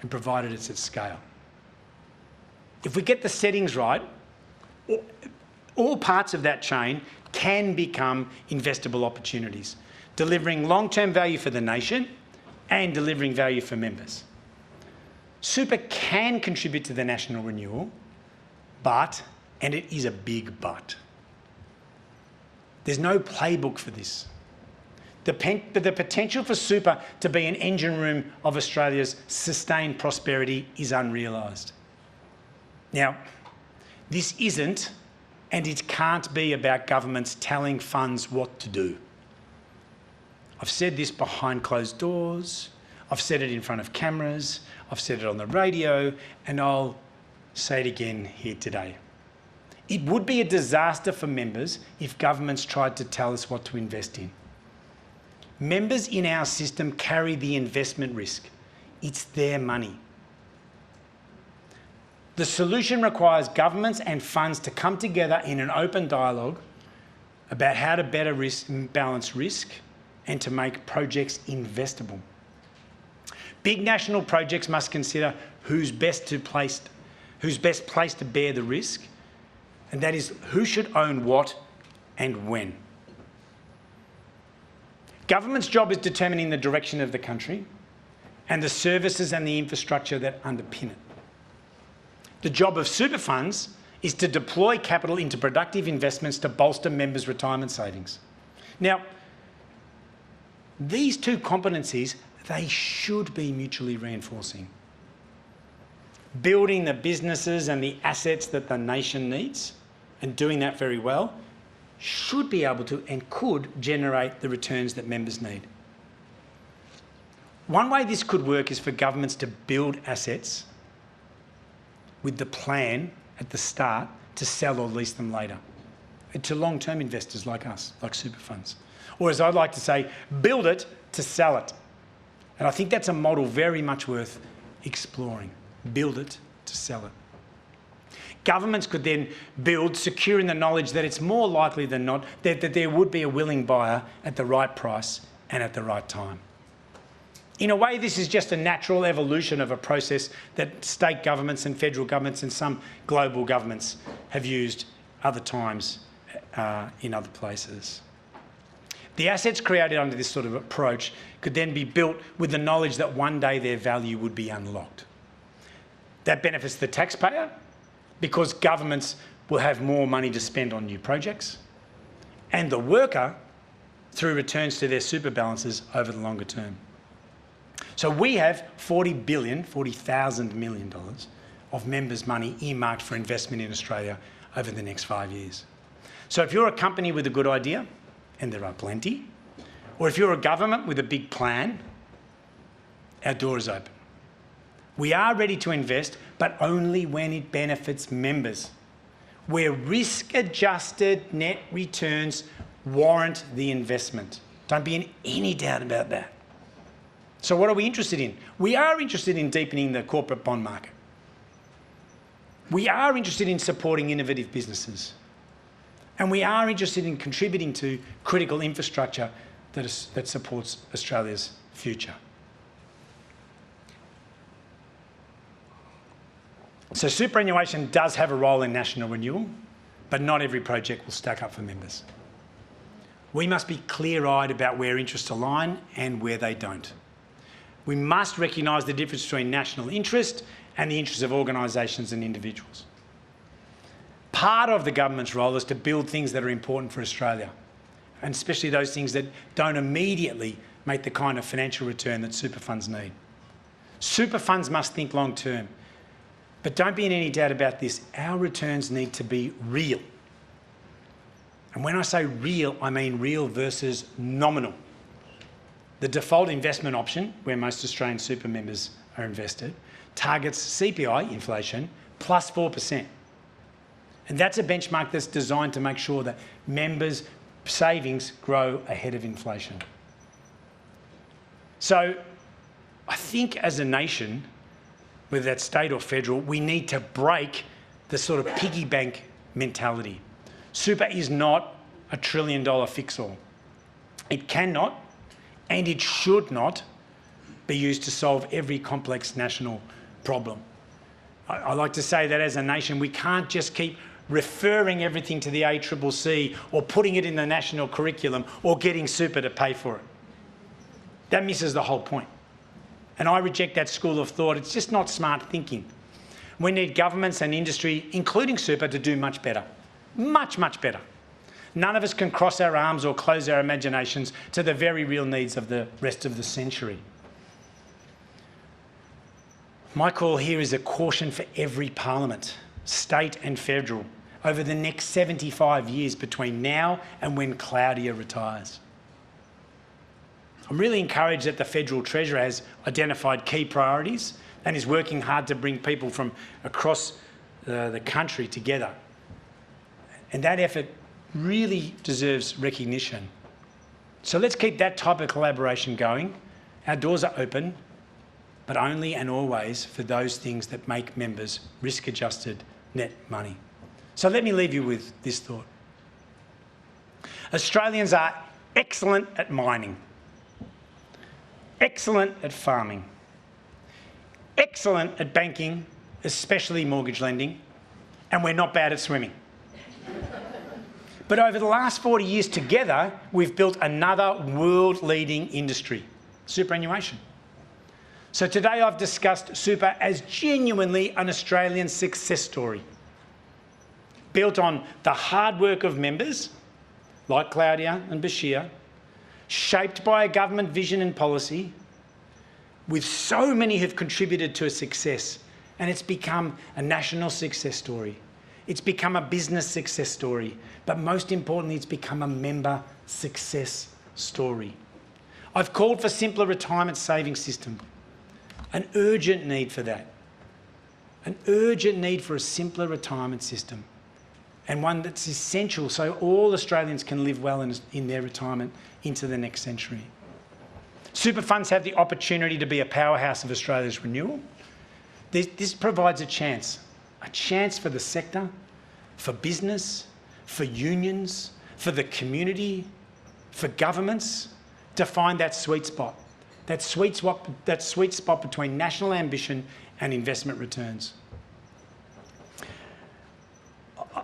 and provided it's at scale. If we get the settings right, all parts of that chain can become investable opportunities, delivering long-term value for the nation and delivering value for members. Super can contribute to the national renewal, but, and it is a big but, there's no playbook for this. The potential for super to be an engine room of Australia's sustained prosperity is unrealised. Now, this isn't, and it can't be about governments telling funds what to do. I've said this behind closed doors, I've said it in front of cameras, I've said it on the radio, and I'll say it again here today. It would be a disaster for members if governments tried to tell us what to invest in. Members in our system carry the investment risk. It's their money. The solution requires governments and funds to come together in an open dialogue about how to better balance risk and to make projects investable. Big national projects must consider who's best placed to bear the risk, and that is who should own what and when. Government's job is determining the direction of the country and the services and the infrastructure that underpin it. The job of super funds is to deploy capital into productive investments to bolster members' retirement savings. Now, these two competencies, they should be mutually reinforcing. Building the businesses and the assets that the nation needs, and doing that very well, should be able to and could generate the returns that members need. One way this could work is for governments to build assets with the plan at the start to sell or lease them later, and to long-term investors like us, like super funds. Or as I'd like to say, build it to sell it. And I think that's a model very much worth exploring. Build it to sell it. Governments could then build, secure in the knowledge that it's more likely than not that there would be a willing buyer at the right price and at the right time. In a way, this is just a natural evolution of a process that state governments and federal governments and some global governments have used other times in other places. The assets created under this sort of approach could then be built with the knowledge that one day their value would be unlocked. That benefits the taxpayer, because governments will have more money to spend on new projects, and the worker through returns to their super balances over the longer term. So we have $40,000 million of members' money earmarked for investment in Australia over the next 5 years. So if you're a company with a good idea, and there are plenty, or if you're a government with a big plan, our door is open. We are ready to invest, but only when it benefits members, where risk-adjusted net returns warrant the investment. Don't be in any doubt about that. So what are we interested in? We are interested in deepening the corporate bond market. We are interested in supporting innovative businesses. And we are interested in contributing to critical infrastructure that supports Australia's future. So superannuation does have a role in national renewal, but not every project will stack up for members. We must be clear-eyed about where interests align and where they don't. We must recognise the difference between national interest and the interests of organisations and individuals. Part of the government's role is to build things that are important for Australia, and especially those things that don't immediately make the kind of financial return that super funds need. Super funds must think long-term. But don't be in any doubt about this, our returns need to be real. And when I say real, I mean real versus nominal. The default investment option, where most Australian super members are invested, targets CPI inflation plus 4%. And that's a benchmark that's designed to make sure that members' savings grow ahead of inflation. So I think as a nation, whether that's state or federal, we need to break the sort of piggy bank mentality. Super is not a $1 trillion fix-all. It cannot and it should not be used to solve every complex national problem. I like to say that as a nation, we can't just keep referring everything to the ACCC or putting it in the national curriculum or getting super to pay for it. That misses the whole point. And I reject that school of thought. It's just not smart thinking. We need governments and industry, including super, to do much better. Much, much better. None of us can cross our arms or close our imaginations to the very real needs of the rest of the century. My call here is a caution for every parliament, state and federal, over the next 75 years between now and when Claudia retires. I'm really encouraged that the Federal Treasurer has identified key priorities and is working hard to bring people from across the country together. And that effort really deserves recognition. So let's keep that type of collaboration going. Our doors are open, but only and always for those things that make members risk-adjusted net money. So let me leave you with this thought. Australians are excellent at mining, excellent at farming, excellent at banking, especially mortgage lending, and we're not bad at swimming. But over the last 40 years together, we've built another world-leading industry, superannuation. So today I've discussed super as genuinely an Australian success story, built on the hard work of members like Claudia and Bashir, shaped by a government vision and policy, with so many who've contributed to a success, and it's become a national success story. It's become a business success story, but most importantly, it's become a member success story. I've called for simpler retirement savings system, an urgent need for that, an urgent need for a simpler retirement system, and one that's essential so all Australians can live well in their retirement into the next century. Super funds have the opportunity to be a powerhouse of Australia's renewal. This provides a chance for the sector, for business, for unions, for the community, for governments to find that sweet spot. That sweet spot between national ambition and investment returns.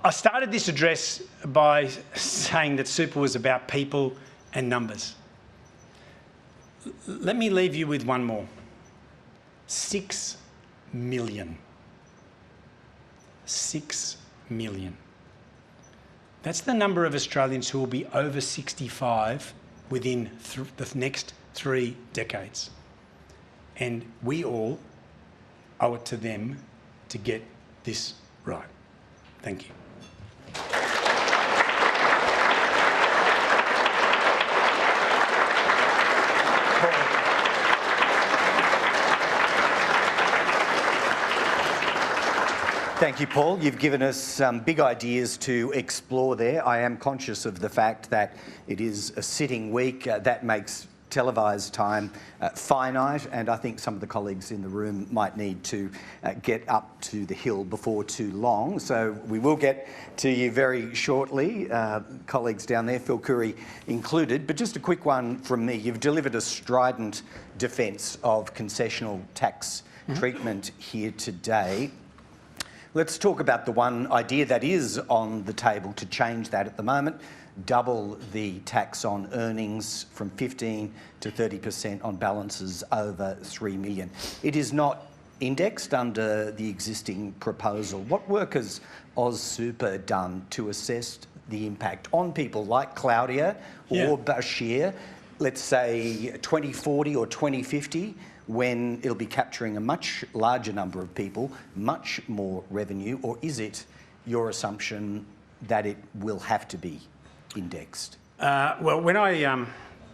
I started this address by saying that super was about people and numbers. Let me leave you with one more. 6 million. 6 million. That's the number of Australians who will be over 65 within the next 3 decades. And we all owe it to them to get this right. Thank you. Thank you, Paul. You've given us some big ideas to explore there. I am conscious of the fact that it is a sitting week. That makes televised time finite, and I think some of the colleagues in the room might need to get up to the hill before too long. So we will get to you very shortly, colleagues down there, Phil Curry included. But just a quick one from me. You've delivered a strident defence of concessional tax treatment here today. Let's talk about the one idea that is on the table to change that at the moment. Double the tax on earnings from 15 to 30% on balances over 3 million. It is not indexed under the existing proposal. What work has AustralianSuper done to assess the impact on people like Claudia or Bashir, let's say 2040 or 2050, when it'll be capturing a much larger number of people, much more revenue, or is it your assumption that it will have to be indexed? Well, when I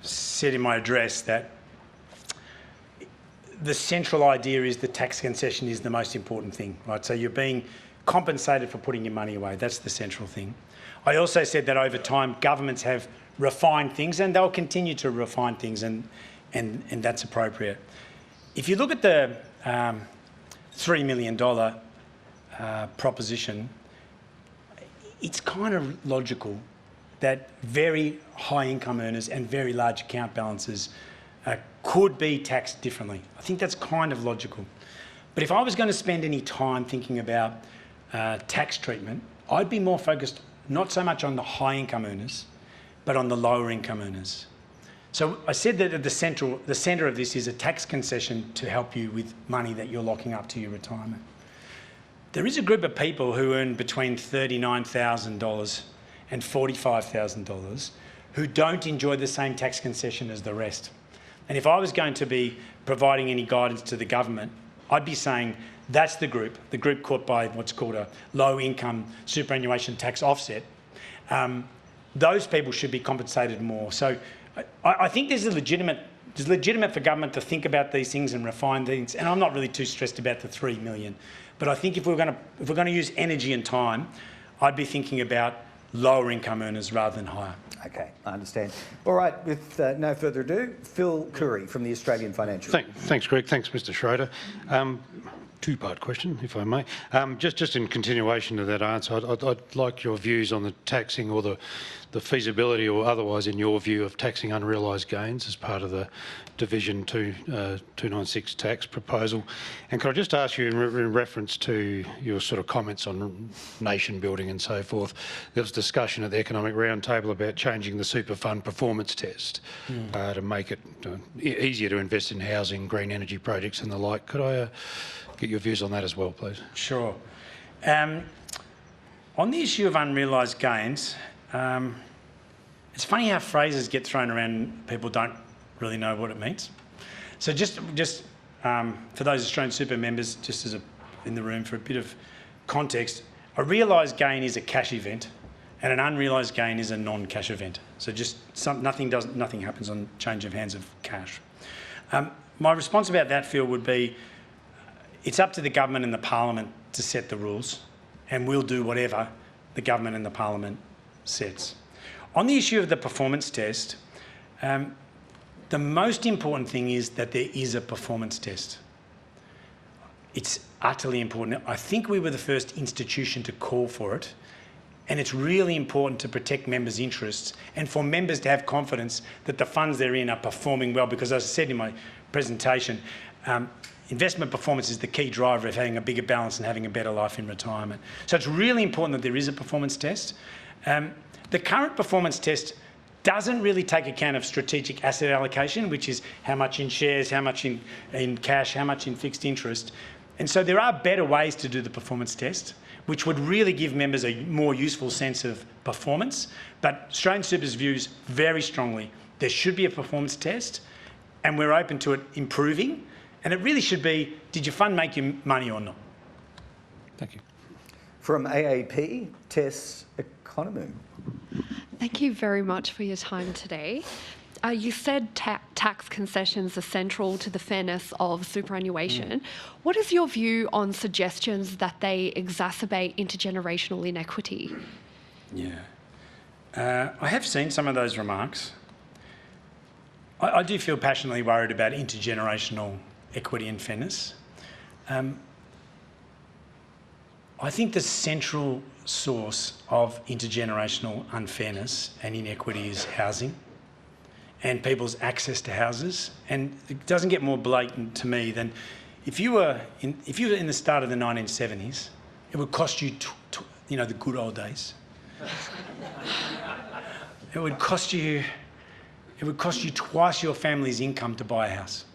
said in my address that the central idea is the tax concession is the most important thing, right? So you're being compensated for putting your money away. That's the central thing. I also said that over time, governments have refined things and they'll continue to refine things, and that's appropriate. If you look at the $3 million proposition, it's kind of logical that very high income earners and very large account balances could be taxed differently. I think that's kind of logical. But if I was going to spend any time thinking about tax treatment, I'd be more focused not so much on the high income earners, but on the lower income earners. So I said that at the centre of this is a tax concession to help you with money that you're locking up to your retirement. There is a group of people who earn between $39,000 and $45,000 who don't enjoy the same tax concession as the rest. And if I was going to be providing any guidance to the government, I'd be saying that's the group caught by what's called a low income superannuation tax offset. Those people should be compensated more. So I think there's legitimate for government to think about these things and refine things. And I'm not really too stressed about the 3 million. But I think if we're going to use energy and time, I'd be thinking about lower income earners rather than higher. Okay, I understand. All right, with no further ado, Phil Curry from the Australian Financial. Thanks, Greg. Thanks, Mr. Schroder. Two-part question, if I may. Just in continuation of that answer, I'd like your views on the taxing or the feasibility or otherwise, in your view, of taxing unrealised gains as part of the Division 296 tax proposal. And could I just ask you, in reference to your sort of comments on nation building and so forth, there was discussion at the Economic Roundtable about changing the super fund performance test to make it easier to invest in housing, green energy projects and the like. Could I get your views on that as well, please? Sure. On the issue of unrealised gains, it's funny how phrases get thrown around and people don't really know what it means. So just for those AustralianSuper members, just as in the room for a bit of context, a realised gain is a cash event and an unrealised gain is a non-cash event. So just nothing happens on change of hands of cash. My response about that, Phil, would be it's up to the government and the parliament to set the rules, and we'll do whatever the government and the parliament sets. On the issue of the performance test, the most important thing is that there is a performance test. It's utterly important. I think we were the first institution to call for it, and it's really important to protect members' interests and for members to have confidence that the funds they're in are performing well, because as I said in my presentation, investment performance is the key driver of having a bigger balance and having a better life in retirement. So it's really important that there is a performance test. The current performance test doesn't really take account of strategic asset allocation, which is how much in shares, how much in cash, how much in fixed interest. And so there are better ways to do the performance test, which would really give members a more useful sense of performance. But AustralianSuper's views very strongly, there should be a performance test, and we're open to it improving. And it really should be, did your fund make you money or not? Thank you. From AAP, Tess Economou. Thank you very much for your time today. You said tax concessions are central to the fairness of superannuation. What is your view on suggestions that they exacerbate intergenerational inequity? Yeah. I have seen some of those remarks. I do feel passionately worried about intergenerational equity and fairness. I think the central source of intergenerational unfairness and inequity is housing and people's access to houses. And it doesn't get more blatant to me than if you were in the start of the 1970s, it would cost you, the good old days. It would cost you twice your family's income to buy a house.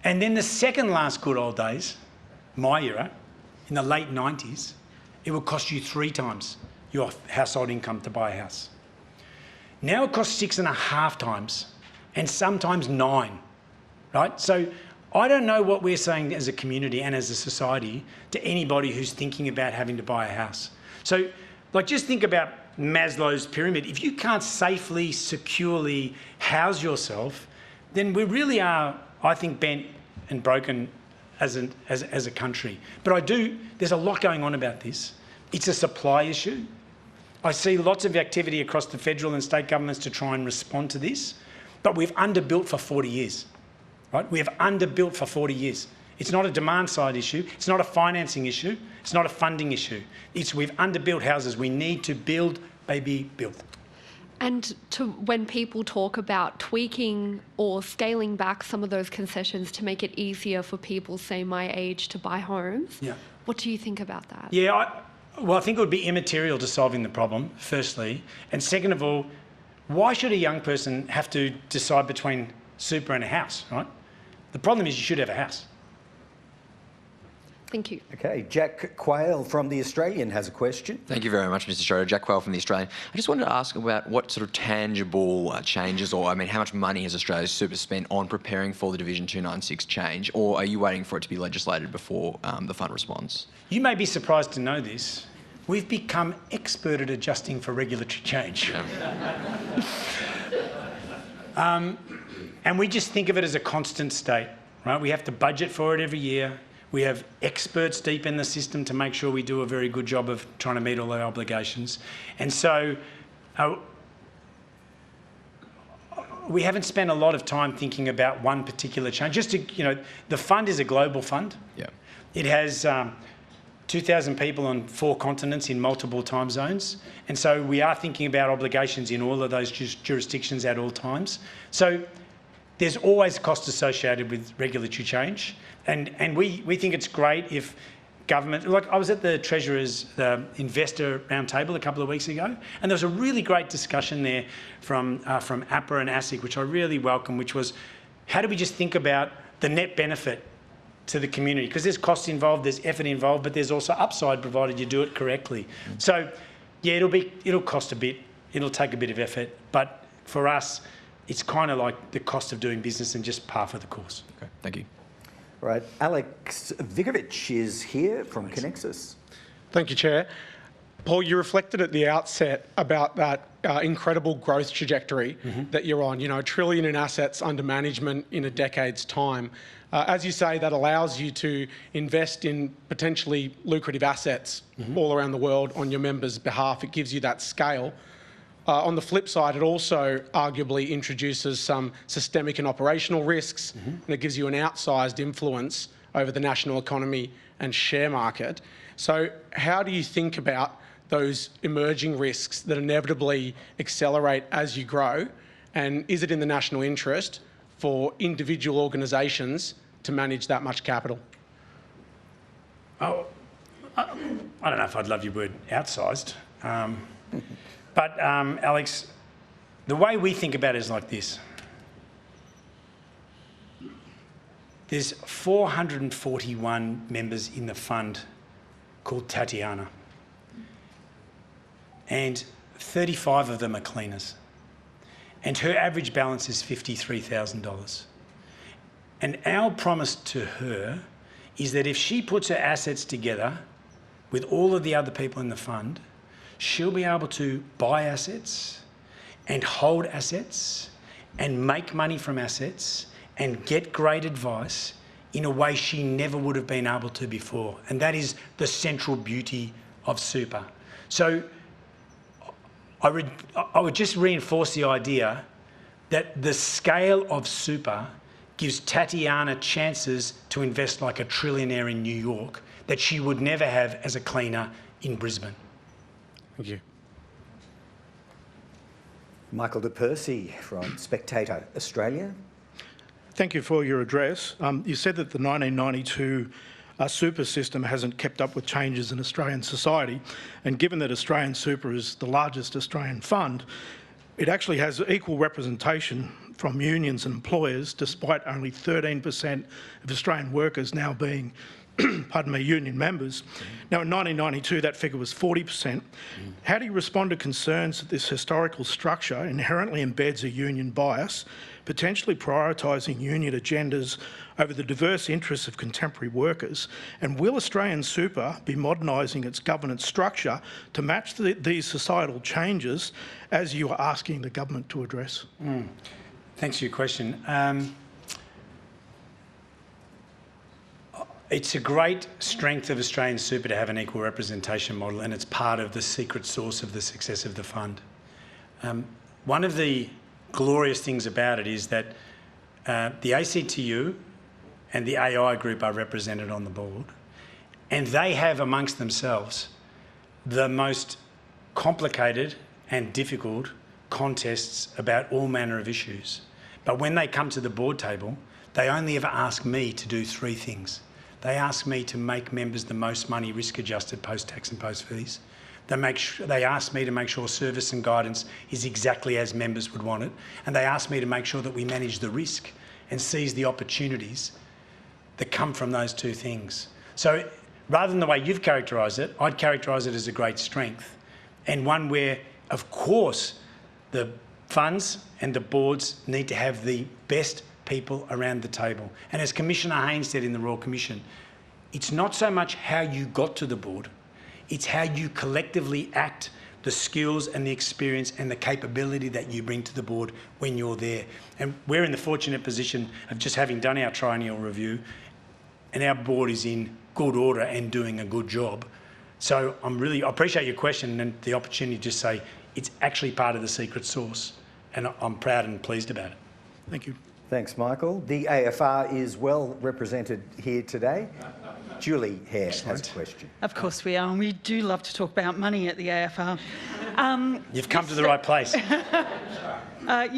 And then the second last good old days, my era, in the late 90s, it would cost you 3 times your household income to buy a house. Now it costs 6.5 times, and sometimes 9, right? So I don't know what we're saying as a community and as a society to anybody who's thinking about having to buy a house. So Like, just think about Maslow's pyramid. If you can't safely, securely house yourself, then we really are, I think, bent and broken as a country. But there's a lot going on about this. It's a supply issue. I see lots of activity across the federal and state governments to try and respond to this, but we've underbuilt for 40 years, right? We have underbuilt for 40 years. It's not a demand side issue. It's not a financing issue. It's not a funding issue. We've underbuilt houses. We need to build, baby, build. And when people talk about tweaking or scaling back some of those concessions to make it easier for people, say my age, to buy homes, what do you think about that? Yeah, I think it would be immaterial to solving the problem, firstly. And second of all, why should a young person have to decide between super and a house, right? The problem is you should have a house. Thank you. Okay, Jack Quayle from The Australian has a question. Thank you very much, Mr. Schroder. Jack Quayle from The Australian. I just wanted to ask about what sort of tangible changes, or how much money has Australia's super spent on preparing for the Division 296 change, or are you waiting for it to be legislated before the fund responds? You may be surprised to know this. We've become expert at adjusting for regulatory change. Yeah. And we just think of it as a constant state, right? We have to budget for it every year. We have experts deep in the system to make sure we do a very good job of trying to meet all our obligations. And so we haven't spent a lot of time thinking about one particular change. Just to, the fund is a global fund. Yeah. It has 2,000 people on 4 continents in multiple time zones. And so we are thinking about obligations in all of those jurisdictions at all times. So there's always cost associated with regulatory change. And we think it's great if government, like I was at the Treasurer's investor roundtable a couple of weeks ago, and there was a really great discussion there from APRA and ASIC, which I really welcome, which was how do we just think about the net benefit to the community? Because there's costs involved, there's effort involved, but there's also upside provided you do it correctly. So yeah, it'll cost a bit, it'll take a bit of effort, but for us, it's kind of like the cost of doing business and just par for the course. Okay, thank you. Right, Alex Vigovic is here from Connexus. Thank you, Chair. Paul, you reflected at the outset about that incredible growth trajectory that you're on, $1 trillion in assets under management in a decade's time. As you say, that allows you to invest in potentially lucrative assets all around the world on your members' behalf. It gives you that scale. On the flip side, it also arguably introduces some systemic and operational risks, and it gives you an outsized influence over the national economy and share market. So how do you think about those emerging risks that inevitably accelerate as you grow? And is it in the national interest for individual organisations to manage that much capital? Oh, I don't know if I'd love your word outsized. But Alex, the way we think about it is like this. There's 441 members in the fund called Tatiana, and 35 of them are cleaners. And her average balance is $53,000. And our promise to her is that if she puts her assets together with all of the other people in the fund, she'll be able to buy assets and hold assets and make money from assets and get great advice in a way she never would have been able to before. And that is the central beauty of super. So I would just reinforce the idea that the scale of super gives Tatiana chances to invest like a trillionaire in New York that she would never have as a cleaner in Brisbane. Thank you. Michael de Percy from Spectator Australia. Thank you for your address. You said that the 1992 super system hasn't kept up with changes in Australian society, and given that AustralianSuper is the largest Australian fund, it actually has equal representation from unions and employers, despite only 13% of Australian workers now being pardon me, union members. Now, in 1992, that figure was 40%. How do you respond to concerns that this historical structure inherently embeds a union bias, potentially prioritising union agendas over the diverse interests of contemporary workers? And will AustralianSuper be modernising its governance structure to match these societal changes as you are asking the government to address? Thanks for your question. It's a great strength of AustralianSuper to have an equal representation model, and it's part of the secret sauce of the success of the fund. One of the glorious things about it is that the ACTU and the AI group are represented on the board, and they have amongst themselves the most complicated and difficult contests about all manner of issues. But when they come to the board table, they only ever ask me to do three things. They ask me to make members the most money risk-adjusted post-tax and post-fees. They ask me to make sure service and guidance is exactly as members would want it. And they ask me to make sure that we manage the risk and seize the opportunities that come from those two things. So rather than the way you've characterised it, I'd characterise it as a great strength, and one where, of course, the funds and the boards need to have the best people around the table. And as Commissioner Haynes said in the Royal Commission, it's not so much how you got to the board, it's how you collectively act, the skills and the experience and the capability that you bring to the board when you're there. And we're in the fortunate position of just having done our triennial review, and our board is in good order and doing a good job. So I appreciate your question and the opportunity to just say it's actually part of the secret sauce, and I'm proud and pleased about it. Thank you. Thanks, Michael. The AFR is well represented here today. Julie Hare has a question. Of course we are, and we do love to talk about money at the AFR. You've come to the right place.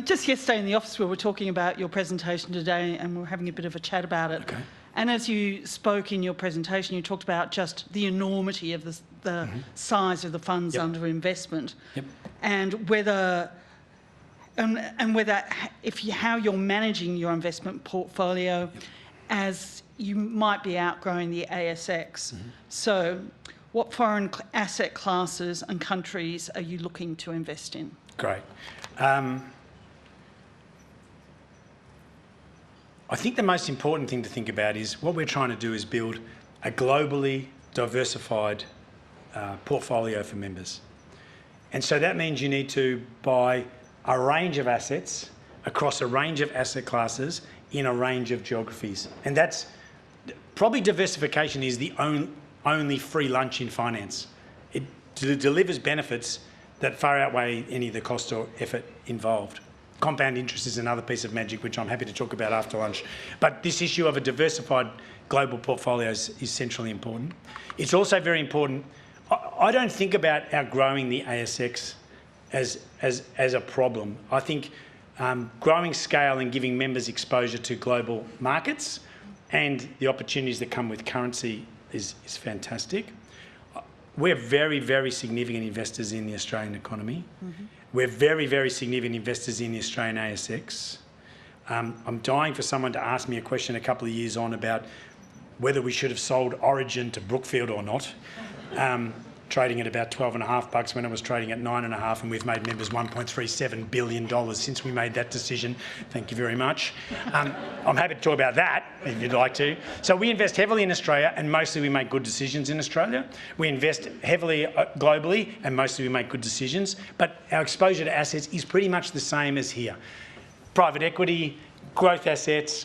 Just yesterday in the office we were talking about your presentation today, and we were having a bit of a chat about it. Okay. And as you spoke in your presentation, you talked about just the enormity of the size of the funds under investment, and whether how you're managing your investment portfolio as you might be outgrowing the ASX. So what foreign asset classes and countries are you looking to invest in? Great. I think the most important thing to think about is what we're trying to do is build a globally diversified portfolio for members. And so that means you need to buy a range of assets across a range of asset classes in a range of geographies. And that's probably diversification is the only free lunch in finance. It delivers benefits that far outweigh any of the cost or effort involved. Compound interest is another piece of magic, which I'm happy to talk about after lunch. But this issue of a diversified global portfolio is centrally important. It's also very important. I don't think about outgrowing the ASX as a problem. I think growing scale and giving members exposure to global markets and the opportunities that come with currency is fantastic. We're very, very significant investors in the Australian economy. We're very, very significant investors in the Australian ASX. I'm dying for someone to ask me a question a couple of years on about whether we should have sold Origin to Brookfield or not. Trading at about $12.50 when it was trading at $9.50, and we've made members $1.37 billion since we made that decision. Thank you very much. I'm happy to talk about that if you'd like to. So we invest heavily in Australia, and mostly we make good decisions in Australia. We invest heavily globally, and mostly we make good decisions. But our exposure to assets is pretty much the same as here. Private equity, growth assets,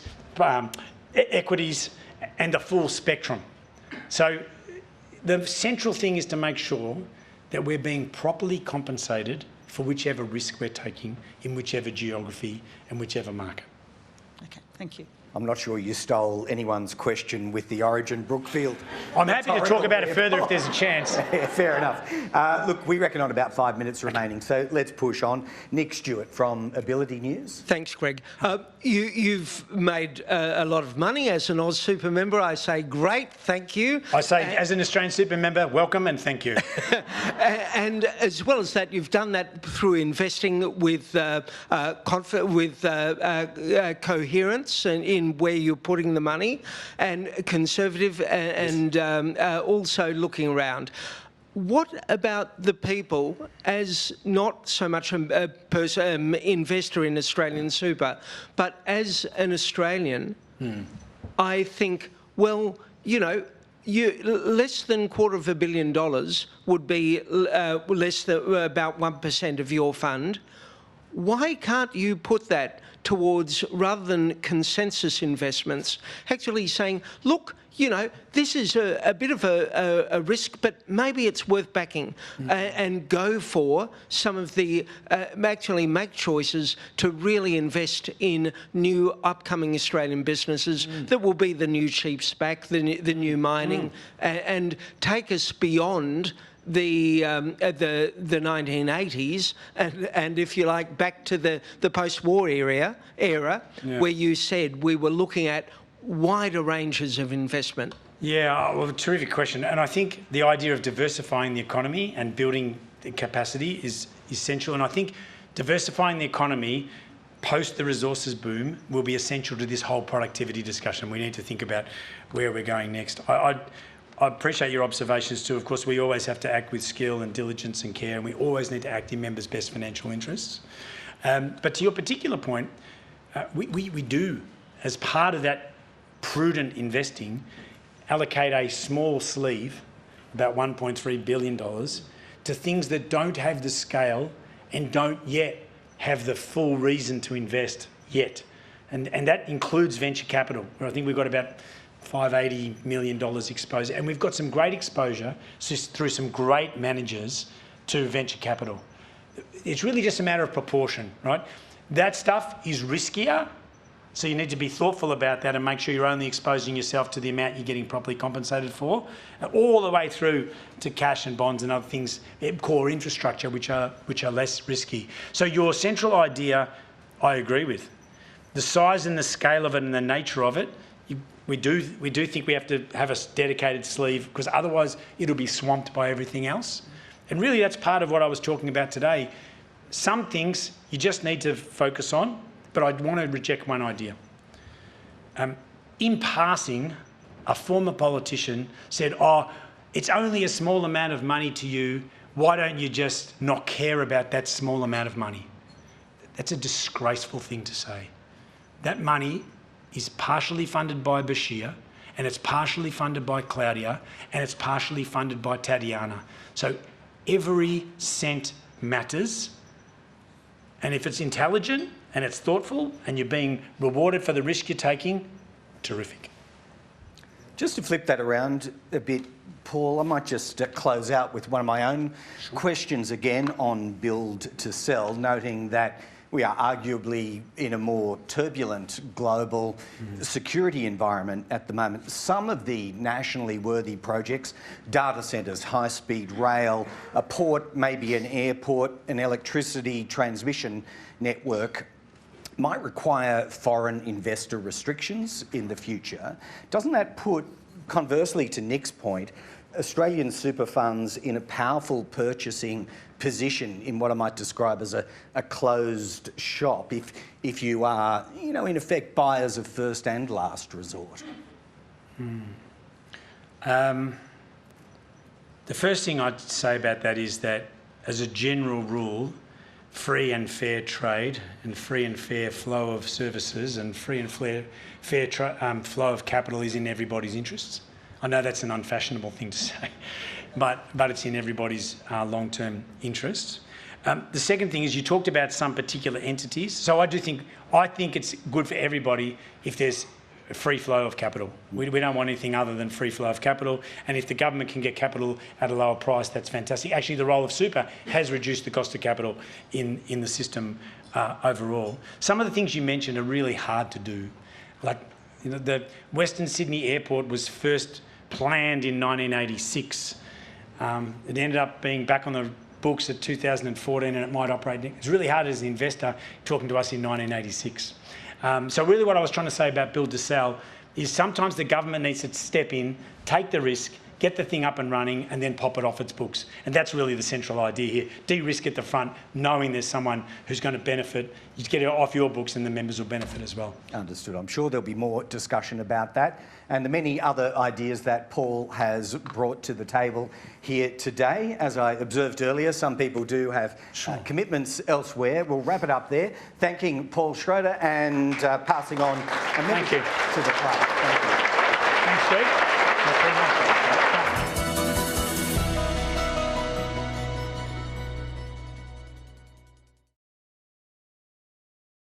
equities, and the full spectrum. So the central thing is to make sure that we're being properly compensated for whichever risk we're taking in whichever geography and whichever market. Okay, thank you. I'm not sure you stole anyone's question with the Origin Brookfield. I'm happy to talk about it further if there's a chance. Yeah, fair enough. Look, we reckon on about 5 minutes remaining, so let's push on. Nick Stewart from Ability News. Thanks, Greg. You've made a lot of money as an AustralianSuper member. I say great, thank you. I say as an AustralianSuper member, welcome and thank you. And as well as that, you've done that through investing with coherence and in in where you're putting the money, and conservative, and also looking around. What about the people, as not so much a investor in AustralianSuper, but as an Australian, I think, well, you know, less than $250 million would be less than about 1% of your fund. Why can't you put that towards, rather than consensus investments, actually saying, look, you know, this is a bit of a risk, but maybe it's worth backing, and go for some of the, actually make choices to really invest in new upcoming Australian businesses that will be the new cheap SPAC, the new mining, and take us beyond the 1980s, and if you like, back to the post-war era where you said we were looking at wider ranges of investment? Yeah, well, terrific question. And I think the idea of diversifying the economy and building the capacity is essential. And I think diversifying the economy post the resources boom will be essential to this whole productivity discussion. We need to think about where we're going next. I appreciate your observations too. Of course, we always have to act with skill and diligence and care, and we always need to act in members' best financial interests. But to your particular point, we do, as part of that prudent investing, allocate a small sleeve, about $1.3 billion, to things that don't have the scale and don't yet have the full reason to invest yet. And that includes venture capital, where I think we've got about $580 million exposure. And we've got some great exposure through some great managers to venture capital. It's really just a matter of proportion, right? That stuff is riskier, so you need to be thoughtful about that and make sure you're only exposing yourself to the amount you're getting properly compensated for, all the way through to cash and bonds and other things, core infrastructure, which are less risky. So your central idea, I agree with. The size and the scale of it and the nature of it, we do think we have to have a dedicated sleeve, because otherwise it'll be swamped by everything else. And really that's part of what I was talking about today. Some things you just need to focus on, but I'd want to reject one idea. In passing, a former politician said, oh, it's only a small amount of money to you, why don't you just not care about that small amount of money? That's a disgraceful thing to say. That money is partially funded by Bashir, and it's partially funded by Claudia, and it's partially funded by Tatiana. So every cent matters, and if it's intelligent and it's thoughtful and you're being rewarded for the risk you're taking, terrific. Just to flip that around a bit, Paul, I might just close out with one of my own questions again on build to sell, noting that we are arguably in a more turbulent global security environment at the moment. Some of the nationally worthy projects, data centres, high-speed rail, a port, maybe an airport, an electricity transmission network, might require foreign investor restrictions in the future. Doesn't that put, conversely to Nick's point, Australian super funds in a powerful purchasing position in what I might describe as a closed shop, if you are, you know, in effect buyers of first and last resort? The first thing I'd say about that is that, as a general rule, free and fair trade and free and fair flow of services and free and fair flow of capital is in everybody's interests. I know that's an unfashionable thing to say, but it's in everybody's long-term interests. The second thing is, you talked about some particular entities. So I think it's good for everybody if there's a free flow of capital. We don't want anything other than free flow of capital. And if the government can get capital at a lower price, that's fantastic. Actually, the role of super has reduced the cost of capital in the system overall. Some of the things you mentioned are really hard to do. Like, you know, the Western Sydney Airport was first planned in 1986. It ended up being back on the books at 2014, and it might operate. It's really hard as an investor talking to us in 1986. So really what I was trying to say about build to sell is sometimes the government needs to step in, take the risk, get the thing up and running, and then pop it off its books. And that's really the central idea here. De-risk at the front, knowing there's someone who's going to benefit. You get it off your books and the members will benefit as well. Understood. I'm sure there'll be more discussion about that and the many other ideas that Paul has brought to the table here today. As I observed earlier, some people do have commitments elsewhere. We'll wrap it up there. Thanking Paul Schroder and passing on a membership to the club. Thank you. Thanks, Steve.